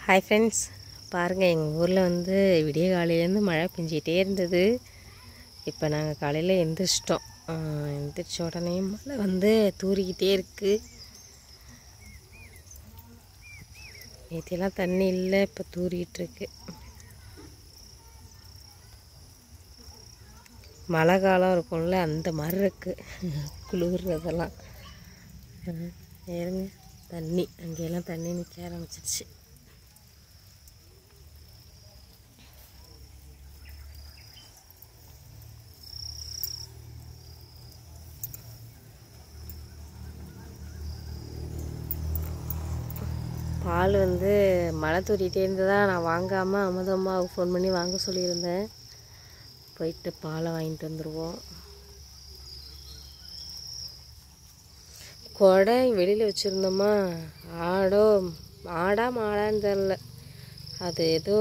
Hi friends, பாருங்கள் எங்கள் ஊரில் வந்து விடிய காலையிலேருந்து மழை பெஞ்சிகிட்டே இருந்தது. இப்போ நாங்கள் காலையில் எந்திரிச்சிட்டோம். எந்திரிச்ச உடனே மழை வந்து தூறிக்கிட்டே இருக்குது. நேற்றெல்லாம் தண்ணி இல்லை, இப்போ தூறிக்கிட்டு இருக்கு. மழை காலம் இருக்கும்ல, அந்த மாதிரி இருக்குது குளிர்றதெல்லாம். ஏறுங்க, தண்ணி அங்கேயெல்லாம் தண்ணி நிற்க ஆரம்பிச்சிருச்சு. பால் வந்து மழை தூரிகிட்டே இருந்ததா, நான் வாங்காமல் அமுதம்மாவுக்கு ஃபோன் பண்ணி வாங்க சொல்லியிருந்தேன். போயிட்டு பாலை வாங்கிட்டு வந்துடுவோம். கொடை வெளியில் வச்சுருந்தோமா, ஆடா மாடான்னு தெரில, அது ஏதோ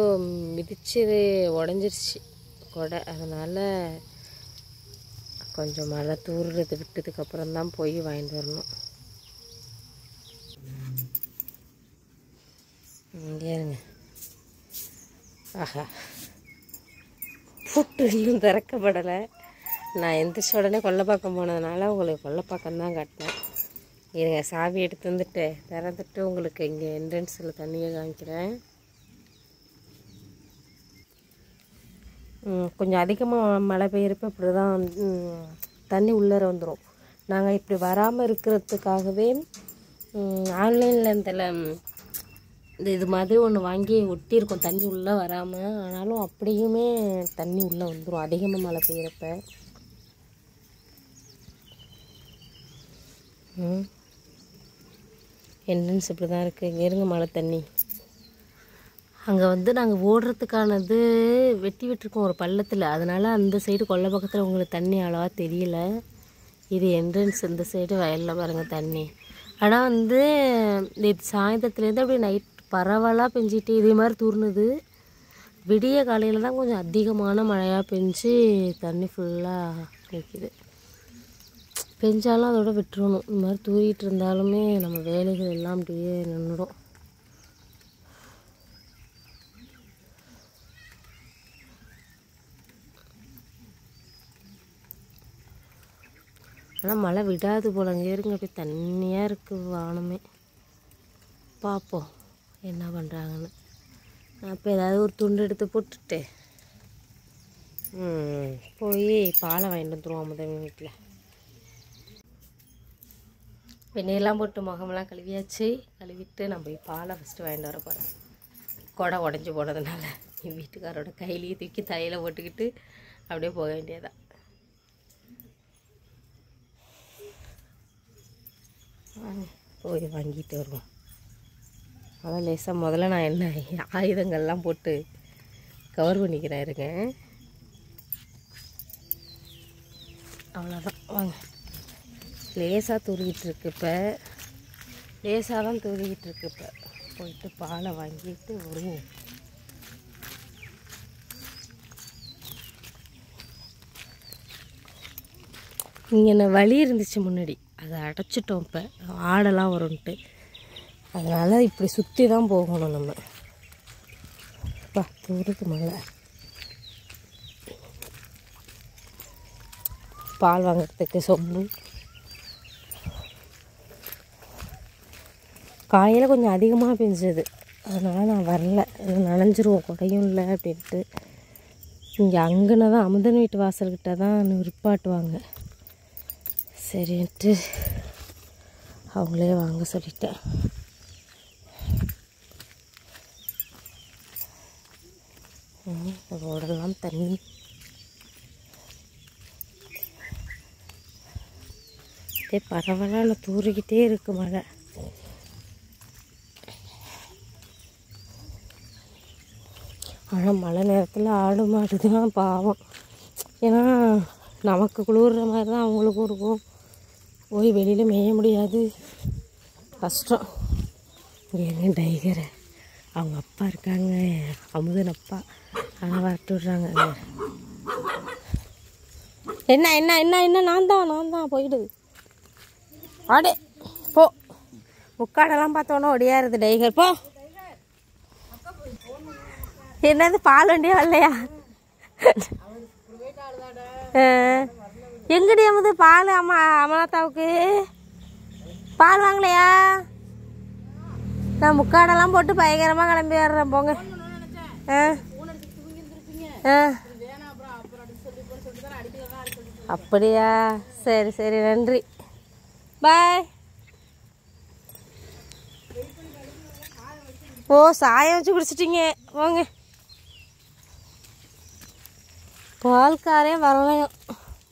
மிதிச்சு உடஞ்சிருச்சு கொடை. அதனால் கொஞ்சம் மழை தூறுறது விட்டதுக்கப்புறம் தான் போய் வாங்கிட்டு வரணும். இங்கே இருங்க. ஆஹா, புட்டு இன்னும் திறக்கப்படலை. நான் எந்திரிச்ச உடனே கொல்லைப்பாக்கம் போனதுனால உங்களுக்கு கொல்லைப்பாக்கம் தான் காட்டினேன். இருங்க, சாவி எடுத்து வந்துட்டு திறந்துட்டு உங்களுக்கு இங்கே என்ட்ரன்ஸில் தண்ணியை காமிக்கிறேன். கொஞ்சம் அதிகமாக மழை பெய்யறப்ப இப்படி தான் தண்ணி உள்ளே வந்துடும். நாங்கள் இப்படி வராமல் இருக்கிறதுக்காகவே ஆன்லைனில் இது மாதிரி ஒன்று வாங்கி ஒட்டியிருக்கோம், தண்ணி உள்ளே வராமல். ஆனாலும் அப்படியுமே தண்ணி உள்ளே வந்துடும் அதிகமாக மழை பெய்யறப்ப. என்ட்ரன்ஸ் இப்படி தான் இருக்குது. நெருங்க மழை தண்ணி. அங்கே வந்து நாங்கள் ஓடுறதுக்கானது வெட்டி விட்டுருக்கோம் ஒரு பள்ளத்தில். அதனால் அந்த சைடு கொல்லை பக்கத்தில் உங்களுக்கு தண்ணி அவ்வளோவா தெரியல. இது என்ட்ரன்ஸ், இந்த சைடு வயலில் பாருங்கள் தண்ணி. ஆனால் வந்து இது சாயந்தரத்துலேருந்து அப்படியே நைட் பரவலாக பெஞ்சிட்டு இதே மாதிரி தூர்னது. விடிய காலையில் தான் கொஞ்சம் அதிகமான மழையாக பெஞ்சு தண்ணி ஃபுல்லாக நிற்கிது. பெஞ்சாலும் அதோட விட்டுறணும். இந்த மாதிரி தூரிகிட்டு இருந்தாலுமே நம்ம வேலைகள் எல்லாம் அப்படியே நின்றுடும். ஆனால் மழை விடாது போல. அங்கே இருங்க, அப்படியே தண்ணியாக இருக்குது வானமே. பார்ப்போம் என்ன பண்ணுறாங்கன்னு. அப்போ ஏதாவது ஒரு துண்டு எடுத்து போட்டுட்டு போய் பாலை வாங்கிட்டு வந்துடுவோம் முதல் வீட்டில். வெந்நீர்லாம் போட்டு முகமெல்லாம் கழுவியாச்சு. கழுவிட்டு நான் போய் பாலை ஃபஸ்ட்டு வாங்கிட்டு வர போகிறேன். கொடை உடஞ்சி போனதுனால என் வீட்டுக்காரோட கையிலேயே தூக்கி தலையில் போட்டுக்கிட்டு அப்படியே போக வேண்டியதான். போய் வாங்கிட்டு வருவோம். அதான் லேசாக முதல்ல நான் என்ன ஆயுதங்கள்லாம் போட்டு கவர் பண்ணிக்கிறேன். இருங்க, அவ்வளோதான். வாங்க. லேசாக தூரிக்கிட்டு இருக்கு. இப்போ லேசாக தான் தூரிக்கிட்டு இருக்கு. இப்போ போயிட்டு பாலை வாங்கிட்டு வருவோம். இங்கே என்ன வழி இருந்துச்சு முன்னாடி, அதை அடைச்சிட்டோம். இப்போ ஆடெல்லாம் வரும்ன்ட்டு அதனால் இப்படி சுற்றி தான் போகணும் நம்ம. அப்பா தூருக்கு மழை. பால் வாங்கிறதுக்கு சொம்பு. காலையில் கொஞ்சம் அதிகமாக பெஞ்சது, அதனால் நான் வரல. நனைஞ்சிருவோம், கொடையும் இல்லை அப்படின்ட்டு. இங்கே அங்கன தான் அமுதன் வீட்டு வாசல்கிட்ட தான் நிற்பாட்டுவாங்க. சரின்ட்டு அவங்களே வாங்க சொல்லிட்டேன். ரோடெல்லாம் தண்ணி. இதே பரவலாக தூரிக்கிட்டே இருக்கு மழை. ஆனால் மழை நேரத்தில் ஆடு மாடு தான் பாவம். ஏன்னா நமக்கு குளிர்ற மாதிரி தான் அவங்களுக்கும் இருக்கும். போய் வெளியில் மேய முடியாது, கஷ்டம். இங்கே டைகரை அவங்க அப்பா இருக்காங்க, அமுதன் அப்பா. ஆனால் வரட்டு விட்றாங்க. என்ன என்ன என்ன என்ன நான் தான் போயிடுது. ஆடே போ. முக்காடெல்லாம் பார்த்தோன்னா ஒடியாருது டைகர். போ என்னது பால் வண்டியா வரலையா? எங்கடி அமுது பால்? அமலாத்தாவுக்கு பால் வாங்கலையா? நான் முக்காடெல்லாம் போட்டு பயங்கரமாக கிளம்பி வர்றேன் போங்க. அப்படியா? சரி சரி, நன்றி, பாய். ஓ, சாயம் வச்சு குடிச்சிட்டிங்க, போங்க. பால்காரே வரலையும்.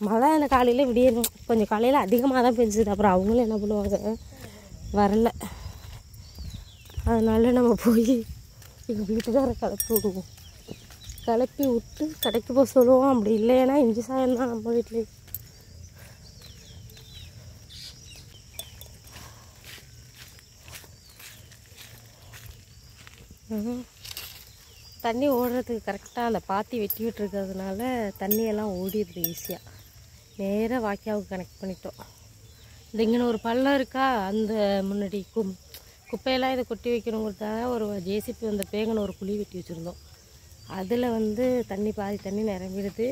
மழை இந்த காலையில் விடியணும். கொஞ்சம் காலையில் அதிகமாக தான் பெஞ்சுது. அப்புறம் அவங்களும் என்ன பண்ணுவாங்க, வரல. அதனால நம்ம போய் எங்கள் வீட்டுக்கார கிளப்பி விடுவோம். கிளப்பி விட்டு கடைக்கு போக சொல்லுவோம். அப்படி இல்லைன்னா இஞ்சி சாயம் தான் நம்ம வீட்டிலே. தண்ணி ஓடுறதுக்கு கரெக்டாக அந்த பாத்தி வெட்டி விட்டுருக்கிறதுனால தண்ணியெல்லாம் ஓடிடுது ஈஸியாக. நேராக வாய்க்காவுக்கு கனெக்ட் பண்ணிட்டோம். இந்த இங்கே ஒரு பள்ளம் இருக்கா, அந்த முன்னாடி குப்பையெல்லாம் இதை கொட்டி வைக்கணுங்கிறதுக்காக ஒரு ஜேசிபி வந்து பேங்கன்னு ஒரு குழி வெட்டி வச்சுருந்தோம். அதில் வந்து தண்ணி பாதி தண்ணி நிரம்பிடுது,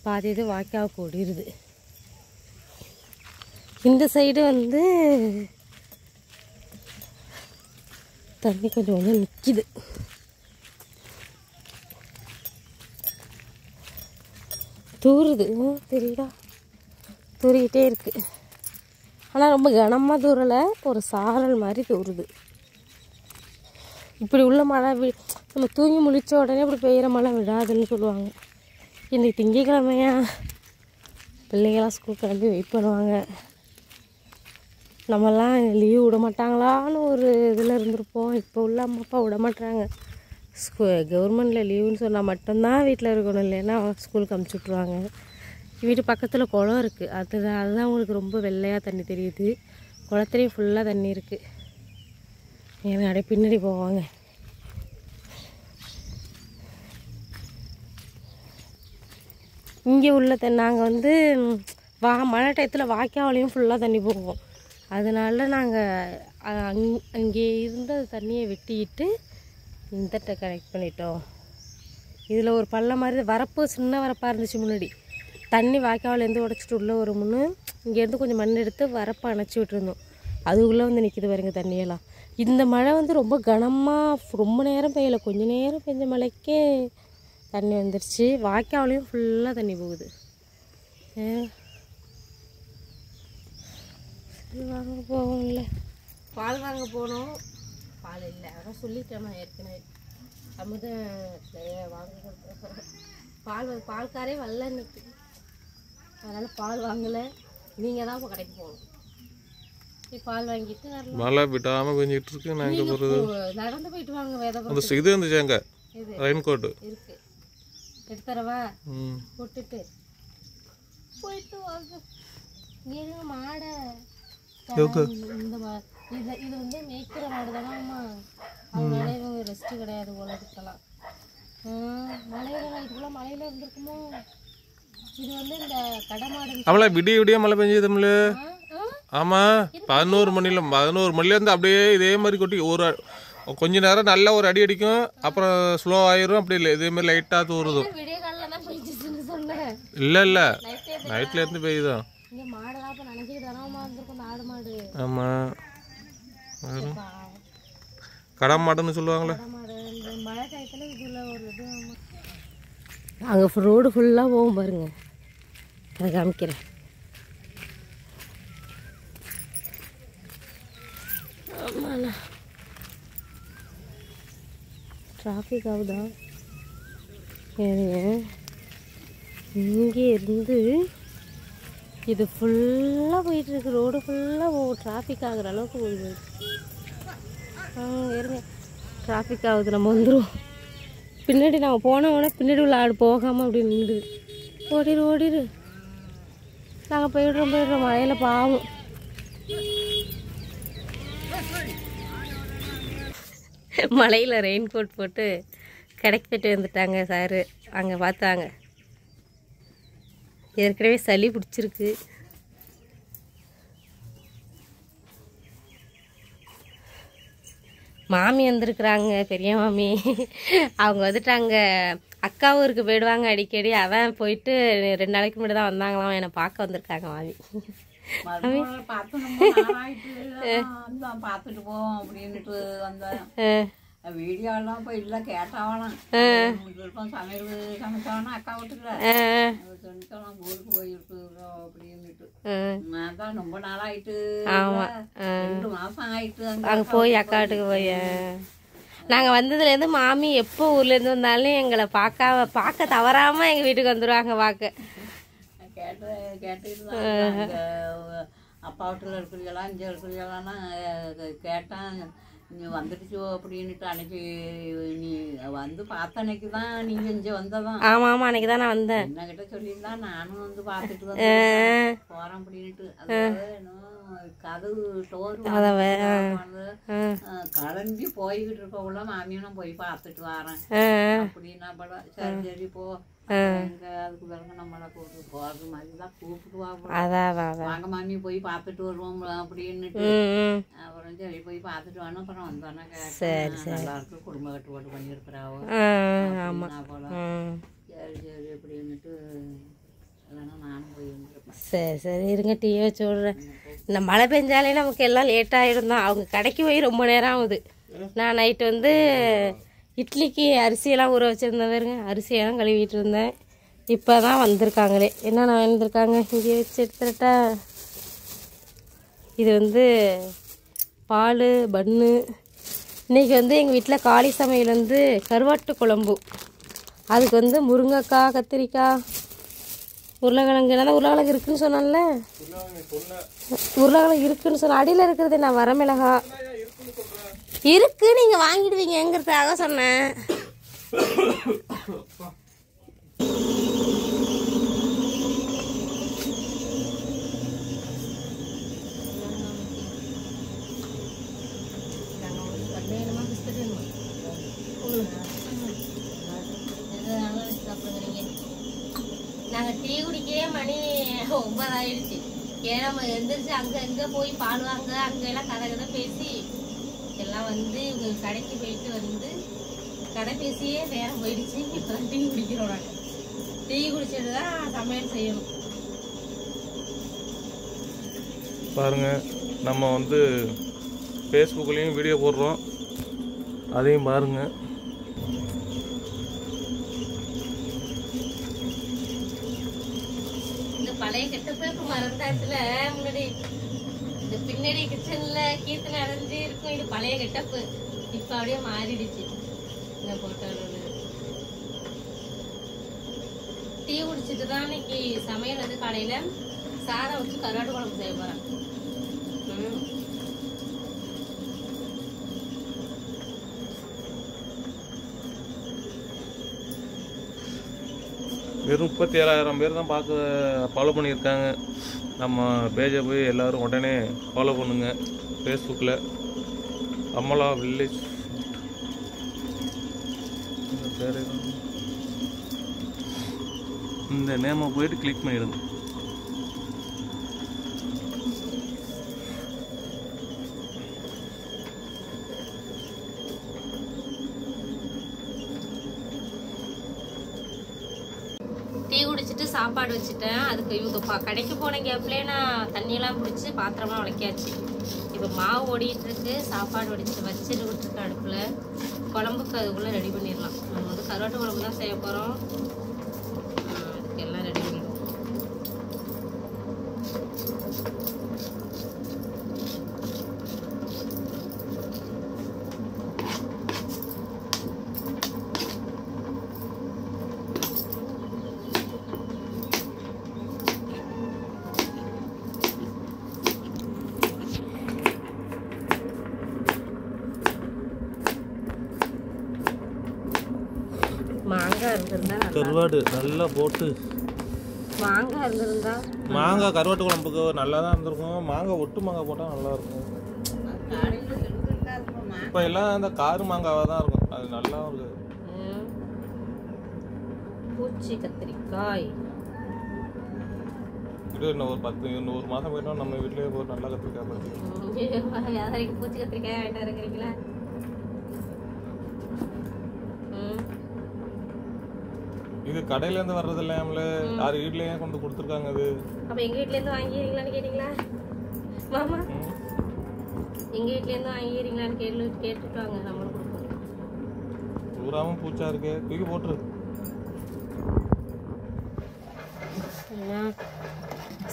பாதி இது வாய்க்காவுக்கு ஓடிடுது. இந்த சைடு வந்து தண்ணி கொஞ்சம் கொஞ்சம் நிற்கிது. தூருது, தெரியுதா? தூரிக்கிட்டே இருக்குது. ஆனால் ரொம்ப கனமாக தூரலை, ஒரு சாரல் மாதிரி தூருது. இப்படி உள்ள மழை நம்ம தூங்கி முழித்த உடனே இப்படி பெய்கிற மழை விடாதுன்னு சொல்லுவாங்க. இன்றைக்கி திங்கக்கிழமையா, பிள்ளைங்களாம் ஸ்கூல் கிளம்பி வெயிட் பண்ணுவாங்க. நம்மெல்லாம் லீவு விட மாட்டாங்களான்னு ஒரு இதில் இருந்திருப்போம். இப்போ உள்ள அம்மா அப்பா விட மாட்டாங்க. கவர்மெண்டில் லீவுன்னு சொன்னால் மட்டும்தான் வீட்டில் இருக்கணும், இல்லைன்னா ஸ்கூலுக்கு அமுச்சு விட்ருவாங்க. வீட்டு பக்கத்தில் குளம் இருக்குது. அதுதான் உங்களுக்கு ரொம்ப வெள்ளையாக தண்ணி தெரியுது. குளத்துலேயும் ஃபுல்லாக தண்ணி இருக்குது. எனக்கு அப்படியே பின்னாடி போவாங்க. இங்கே உள்ள நாங்கள் வந்து மழை டயத்தில் வாய்க்காலையும் ஃபுல்லாக தண்ணி போகும். அதனால நாங்கள் அங்கே இருந்த தண்ணியை வெட்டிக்கிட்டு இந்தட்ட கனெக்ட் பண்ணிட்டோம். இதில் ஒரு பள்ளம் மாதிரி வரப்பு, சின்ன வரப்பாக இருந்துச்சு முன்னாடி. தண்ணி வாய்க்காவிலேருந்து உடச்சிட்டு உள்ள ஒரு முன்னு இங்கேருந்து கொஞ்சம் மண் எடுத்து வரப்பை அணைச்சி விட்டுருந்தோம். அதுக்குள்ளே வந்து நிற்கிது பாருங்க தண்ணியெல்லாம். இந்த மழை வந்து ரொம்ப கனமாக ரொம்ப நேரம் பெய்யலை, கொஞ்சம் நேரம் பெஞ்ச மழைக்கே தண்ணி வந்துடுச்சு. வாய்க்காவிலையும் ஃபுல்லாக தண்ணி போகுது. வாங்க போவோம்ல, பால் வாங்க போனோம். பால் இல்லை, அதான் சொல்லிட்டேன் நான் ஏற்கனவே. அமுத வாங்க கொடுத்துருக்கேன். பால்காரே வரல இன்னைக்கு, அதனால் பால் வாங்கலை. நீங்கள் தான் இப்போ கடைக்கு போகணும். பால் வாங்கிட்டு மழை விடாமல் பெஞ்சிட்டு இருக்கு. நாங்கள் போகிறது நடந்து போயிட்டு வாங்க. வேத இது இருந்துச்சு அங்கே ரெயின் கோட்டு இருக்கு, எடுத்துறவா போட்டுட்டு போயிட்டு வாங்க. இருங்க மாடை, இந்த இது வந்து மேய்க்கிற மாடு தானேம்மா, அதனால இவங்க ரெஸ்ட்டு கிடையாது போல இருக்கலாம். மழையில நைட்டுக்குள்ள மழையில இருந்திருக்குமோ. இது வந்து இந்த கடை மாடு. அவளை விடிய விடிய மழை பெஞ்சது தமிழ். ஆமாம், 11 மணிலேருந்து அப்படியே இதே மாதிரி கொட்டி ஒரு கொஞ்ச நேரம் நல்ல ஒரு அடி அடிக்கும், அப்புறம் ஸ்லோ ஆயிரும். அப்படி இல்லை, இதே மாதிரி லைட்டாக தூருதும். இல்லை நைட்லேருந்து பெய்யுதான். ஆமாம், கடை மாடுன்னு சொல்லுவாங்களே. அங்கே ரோடு ஃபுல்லாக போகும் பாருங்க, அதை காமிக்கிறேன். ஆமாண்ணா, டிராஃபிக் ஆகுதா? இங்கே இருந்து இது ஃபுல்லாக போயிட்டுருக்கு. ரோடு ஃபுல்லாக போகும், டிராஃபிக் ஆகுற அளவுக்கு போகுது. இருங்க, டிராஃபிக் ஆகுது, நம்ம வந்துடும். பின்னாடி நாங்கள் போனோடனே பின்னாடி உள்ள ஆடு போகாமல் அப்படி நின்றுது. ஓடிடு, நாங்கள் போயிடுறோம் மழையில் பாவம். மழையில் ரெயின் கோட் போட்டு கடைக்கு போய்ட்டு வந்துட்டாங்க சாரு. அங்கே பார்த்தாங்க, ஏற்கனவே சளி பிடிச்சிருக்கு. மாமி வந்திருக்குறாங்க, பெரிய மாமி. அவங்க வந்துட்டாங்க. அக்கா ஊருக்கு போயிடுவாங்க அடிக்கடி. அவன் போயிட்டு 2 நாளைக்கு முன்னாடி தான் வந்தாங்களாம். என்னை பார்க்க வந்திருக்காங்க மாமி. பார்த்துட்டு போவோம் அப்படின்ட்டு வந்தேன். வீடியோலாம் போய் இல்லை கேட்டாவலாம். சமையல் சமைச்சாவனா அக்கா வீட்டுல சொன்னாலாம் ஊருக்கு போயிருக்கோம் அப்படின்னுட்டு. நான் தான் ரொம்ப நாளாயிட்டு, 2 மாசம் ஆயிட்டு அங்கே போய் அக்கா வீட்டுக்கு போய். நாங்கள் வந்ததுலேருந்து மாமி எப்போ ஊர்லேருந்து வந்தாலும் எங்களை பார்க்க தவறாமல் எங்கள் வீட்டுக்கு வந்துடுவாங்க பார்க்க. கேட்டுட்டு அப்பா வீட்டில் இருக்கிறீங்களா இங்கே இருக்கிறீங்களான்னா கேட்டேன். நீ வந்துடுச்சோ அப்படின்னுட்டு அன்னைக்கு நீ வந்து பார்த்த அன்னைக்கு தான் நீங்கள் இங்கே வந்ததான். ஆமாம் ஆமாம், அன்னைக்கு தான் நான் வந்தேன். என்னகிட்ட சொல்லியிருந்தா நானும் வந்து பார்த்துட்டு வந்தேன் போகிறேன் அப்படின்ட்டு. அது கதவு டோர் கிளம்பி போய்கிட்டு இருக்கவுள்ள மாமியும் போய் பார்த்துட்டு வரேன் அப்படின்னா பட சரி சரி போ. அதுக்கு பிறகு நம்மளை கூப்பிட்டு போறது மாதிரிதான் கூப்பிட்டு வாங்க மாமி போய் பார்த்துட்டு வருவோம் அப்படின்னுட்டு. அப்புறம் சரி போய் பார்த்துட்டு வாங்க. அப்புறம் வந்தோன்னா நல்லா இருக்கு, குடும்ப கட்டுப்பாடு பண்ணியிருக்கிறாவோ போல. சரி சரி அப்படின்னுட்டு நானும் போய் வந்துருப்பேன். சரி சரி இருங்க, டீ வச்சு விட்றேன். இந்த மழை பெஞ்சாலே நமக்கு எல்லாம் லேட் ஆகிடும் தான். அவங்க கடைக்கு போய் ரொம்ப நேரம் ஆகுது. நான் நைட்டு வந்து இட்லிக்கு அரிசியெல்லாம் ஊற வச்சுருந்தேன் பாருங்க. அரிசியெல்லாம் கழுவிட்டு இருந்தேன். இப்போ தான் வந்திருக்காங்களே. என்னென்ன வந்திருக்காங்க இங்கே வச்சு எடுத்துட்டா. இது வந்து பால் பன்னு. இன்றைக்கி வந்து எங்கள் வீட்டில் காளி சமையல் வந்து கருவாட்டு குழம்பு. அதுக்கு வந்து முருங்கைக்காய், கத்திரிக்காய், உருளைக்கிழங்கு. என்ன உருளைக்கிழங்கு இருக்குன்னு சொன்னான்ல, உருளைக்கிழங்கு இருக்குன்னு சொன்ன. அடியில் இருக்கிறது நான் வரமிளகா இருக்கு, நீங்கள் வாங்கிடுவீங்க எங்கிறதுக்காக சொன்னேன். நாங்கள் டீ குடிக்கவே மணி 9 ஆயிடுச்சு. ஏன்னா நம்ம எழுந்திரிச்சு அங்கே போய் பால் வாங்க, அங்கெல்லாம் கதை பேசி எல்லாம் வந்து இவங்க கடைக்கு போயிட்டு வந்து கடை பேசியே நேரம் போயிடுச்சு. இப்போ டீ குடிக்கிறோம். நாங்கள் டீ குடிச்சிட்டு தான் சமையல் செய்யணும். பாருங்க, நம்ம வந்து ஃபேஸ்புக்லேயும் வீடியோ போடுறோம், அதையும் பாருங்கள். பழைய கெட்டப்ப இப்போ மறந்தாச்சுல. முன்னாடி இந்த பின்னாடி கிச்சன்ல கீர்த்தனை அடைஞ்சு இருக்கும். இது பழைய கெட்டப்பு. இப்ப அப்படியே மாறிடுச்சு. இந்த போட்டோல டீ குடிச்சிட்டு தான் இன்னைக்கு சமையல் வந்து காலையில சாதம் வச்சு கருவாட்டு குழம்பு செய்ய போறேன். வெறும் 37,000 பேர் தான் ஃபாலோ பண்ணியிருக்காங்க. நம்ம பேஜை போய் எல்லோரும் உடனே ஃபாலோ பண்ணுங்க. ஃபேஸ்புக்கில் அமலா வில்லேஜ் பேர் இந்த நேமை போயிட்டு கிளிக் பண்ணிடுங்க. டீ குடிச்சிட்டு சாப்பாடு வச்சுட்டேன். அதுக்கு இவங்க கடைக்கு போன கேப்லேயே நான் தண்ணியெல்லாம் பிடிச்சி பாத்திரமாக விளக்கியாச்சு. இப்போ மாவு ஓடிட்டு இருக்கு. சாப்பாடு வச்சுட்டு விட்டுருக்கேன் அடுப்பில். குழம்புக்கு அதுக்குள்ளே ரெடி பண்ணிடலாம். நம்ம வந்து கருவாட்டு குழம்பு தான் செய்ய போகிறோம். அதுக்கு எல்லாம் ரெடி பண்ணிடுவோம். மாங்காய் இருந்திருந்தா கருவாடு நல்லா போட்டு மாங்காய் இருந்திருந்தா மாங்காய் கருவாட்டு குழம்புக்கு நல்லா தான் இருந்திருக்கும். மாங்காய் ஒட்டு மாங்காய் போட்டால் நல்லா இருக்கும். இப்போ எல்லாம் அந்த காரு மாங்காவாக தான் இருக்கும். அது நல்லா இருக்கு. பூச்சி கத்திரிக்காய் இது இன்னும் ஒரு மாதம் போயிட்டோம் நம்ம வீட்டிலேயே போய் நல்லா கத்திரிக்காய் பறிச்சு. பூச்சி கத்திரிக்காய் வாங்கிட்டு இருக்கிறீங்களா? இது கடையில இருந்து வர்றது இல்லையாமல, யார் வீட்லயே கொண்டு கொடுத்துருக்காங்க. அது அப்ப எங்க வீட்ல இருந்து வாங்கிடுறீங்களான்னு கேட்டீங்களா மாமா? எங்க வீட்ல இருந்து வாங்கிடுறீங்களான்னு கேட்டுட்டு வாங்க, நம்மளும் கொடுப்போம். பூராவும் பூச்சா இருக்கு, தூக்கி போட்டுரு.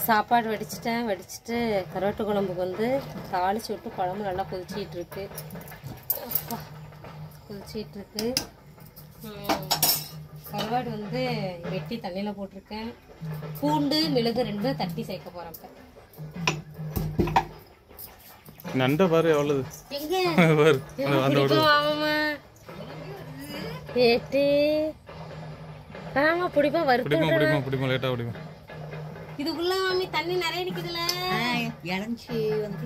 சாப்பாடு வடிச்சிட்டு கருவாட்டு குழம்புக்கு வந்து தாளிச்சு விட்டு குழம்பு நல்லா கொதிச்சிட்டு இருக்கு. கருவாடு வந்து வெட்டி தண்ணியில் போட்டிருக்கேன். பூண்டு மிளகு ரெண்டும் தட்டி சேர்க்க போகிறேன். இப்போ நண்டை பாரு எவ்வளவு எங்க ஆமா பிடிப்பா பிடிப்போம் லேட்டா பிடிப்போம். இதுக்குள்ள மாமி தண்ணி நிறைய நிக்குதுல, இளஞ்சி வந்து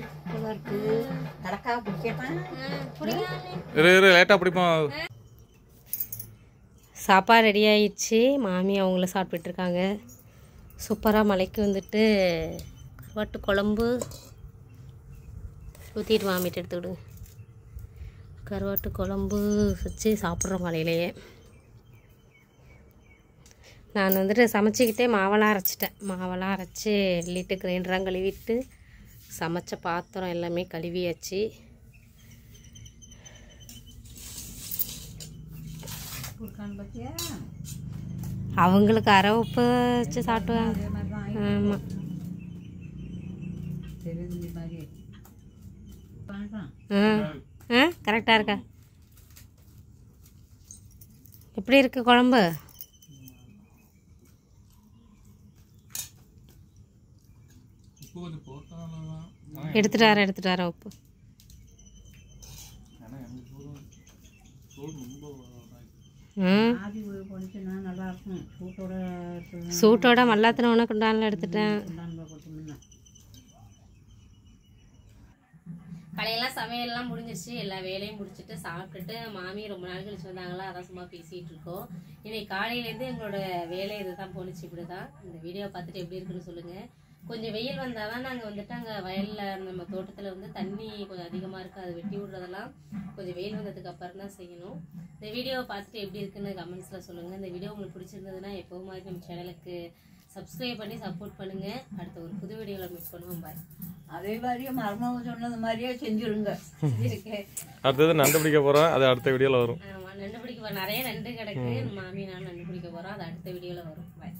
இருக்கு கடக்கா பிடிக்கட்டான். லேட்டா பிடிப்போம். சாப்பாடு ரெடி ஆயிடுச்சு. மாமி அவங்கள சாப்பிட்டுட்டு இருக்காங்க. சூப்பராக மலைக்கு வந்துட்டு கருவாட்டு குழம்பு ஊற்றிட்டு மாமிட்டு எடுத்துக்கிடுங்க. கருவாட்டு குழம்பு வச்சு சாப்பிட்றோம் மலையிலேயே. நான் வந்துட்டு சமைச்சிக்கிட்டே மாவெல்லாம் அரைச்சி எள்ளிட்டு கிரைண்டராக கழுவிட்டு சமைச்ச பாத்திரம் எல்லாமே கழுவியாச்சு. அவங்களுக்கு அரை உப்பு வச்சு சாப்பிடுவாங்க. ஆமாம் கரெக்டாக இருக்கா? எப்படி இருக்கு குழம்பு? எடுத்துட்டு வரேன் உப்பு. சூட்டோட மல்லாத்தின உனக்கு குண்டானில் எடுத்துட்டேன். பழையெல்லாம் சமையல்லாம் முடிஞ்சிருச்சு. எல்லா வேலையும் முடிச்சுட்டு சாப்பிட்டுட்டு மாமி ரொம்ப நாள் கழிச்சு வந்தாங்களா, அதான் சும்மா பேசிகிட்டு இருக்கோம். இன்னைக்கு காலையிலேருந்து எங்களோட வேலை இதுதான் போணுச்சு. இப்படி தான். இந்த வீடியோ பார்த்துட்டு எப்படி இருக்குன்னு சொல்லுங்கள். கொஞ்சம் வெயில் வந்தால் தான் நாங்கள் வந்துட்டு அங்கே வயலில் நம்ம தோட்டத்தில் வந்து தண்ணி கொஞ்சம் அதிகமாக இருக்குது, அது வெட்டி விடுறதெல்லாம் கொஞ்சம் வெயில் வந்ததுக்கு அப்புறம் தான் செய்யணும். இந்த வீடியோவை பார்த்துட்டு எப்படி இருக்குன்னு கமெண்ட்ஸில் சொல்லுங்கள். இந்த வீடியோ உங்களுக்கு பிடிச்சிருந்ததுன்னா எப்போவும் மாதிரி நம்ம சேனலுக்கு சப்ஸ்கிரைப் பண்ணி சப்போர்ட் பண்ணுங்கள். அடுத்த ஒரு புது வீடியோவில் மீட் பண்ணுவோம். பாய். அதே மாதிரியே மருமக சொன்னது மாதிரியே செஞ்சுருங்க. அடுத்தது நண்டு பிடிக்க போகிறோம், அது அடுத்த வீடியோவில் வரும். ஆமாம், நண்டு பிடிக்க நிறைய நண்டு கிடக்கு. மாமி நான் நண்டு பிடிக்க போகிறோம், அது அடுத்த வீடியோவில் வரும். பாய்.